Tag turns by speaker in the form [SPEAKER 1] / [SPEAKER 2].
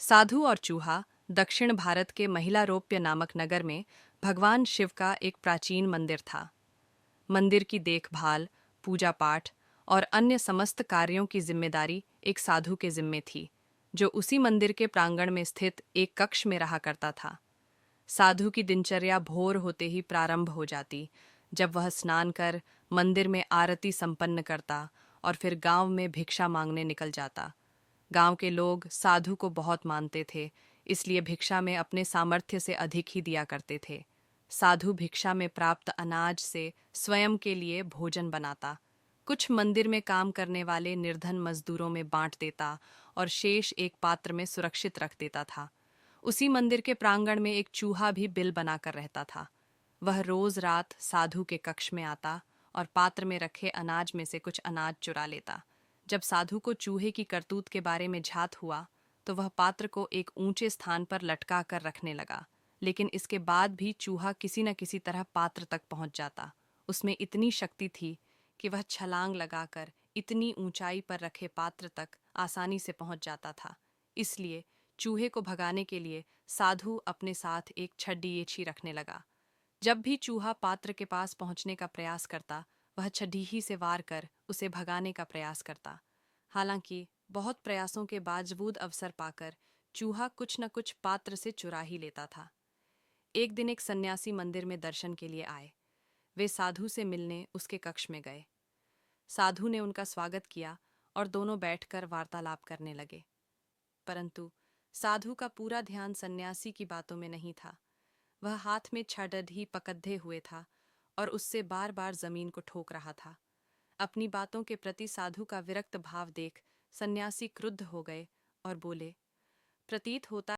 [SPEAKER 1] साधु और चूहा दक्षिण भारत के महिलारोप्य नामक नगर में भगवान शिव का एक प्राचीन मंदिर था। मंदिर की देखभाल, पूजा पाठ और अन्य समस्त कार्यों की जिम्मेदारी एक साधु के जिम्मे थी, जो उसी मंदिर के प्रांगण में स्थित एक कक्ष में रहा करता था। साधु की दिनचर्या भोर होते ही प्रारंभ हो जाती, जब वह स्नान कर मंदिर में आरती संपन्न करता और फिर गांव में भिक्षा मांगने निकल जाता। गांव के लोग साधु को बहुत मानते थे, इसलिए भिक्षा में अपने सामर्थ्य से अधिक ही दिया करते थे। साधु भिक्षा में प्राप्त अनाज से स्वयं के लिए भोजन बनाता, कुछ मंदिर में काम करने वाले निर्धन मजदूरों में बांट देता और शेष एक पात्र में सुरक्षित रख देता था। उसी मंदिर के प्रांगण में एक चूहा भी बिल बनाकर रहता था। वह रोज रात साधु के कक्ष में आता और पात्र में रखे अनाज में से कुछ अनाज चुरा लेता। जब साधु को चूहे की करतूत के बारे में झात हुआ, तो वह पात्र को एक ऊंचे स्थान पर लटका कर रखने लगा, लेकिन इसके बाद भी चूहा किसी न किसी तरह पात्र तक पहुंच जाता। उसमें इतनी शक्ति थी कि वह छलांग लगाकर इतनी ऊंचाई पर रखे पात्र तक आसानी से पहुंच जाता था। इसलिए चूहे को भगाने के लिए साधु अपने साथ एक छड्डीयेछी रखने लगा। जब भी चूहा पात्र के पास पहुंचने का प्रयास करता, वह छड़ी ही से वार कर उसे भगाने का प्रयास करता। हालांकि बहुत प्रयासों के बावजूद अवसर पाकर चूहा कुछ न कुछ पात्र से चुरा ही लेता था। एक दिन एक सन्यासी मंदिर में दर्शन के लिए आए। वे साधु से मिलने उसके कक्ष में गए। साधु ने उनका स्वागत किया और दोनों बैठकर वार्तालाप करने लगे। परंतु साधु का पूरा ध्यान सन्यासी की बातों में नहीं था। वह हाथ में छड़ी पकड़े हुए था और उससे बार बार जमीन को ठोक रहा था। अपनी बातों के प्रति साधु का विरक्त भाव देख सन्यासी क्रुद्ध हो गए और बोले, प्रतीत होता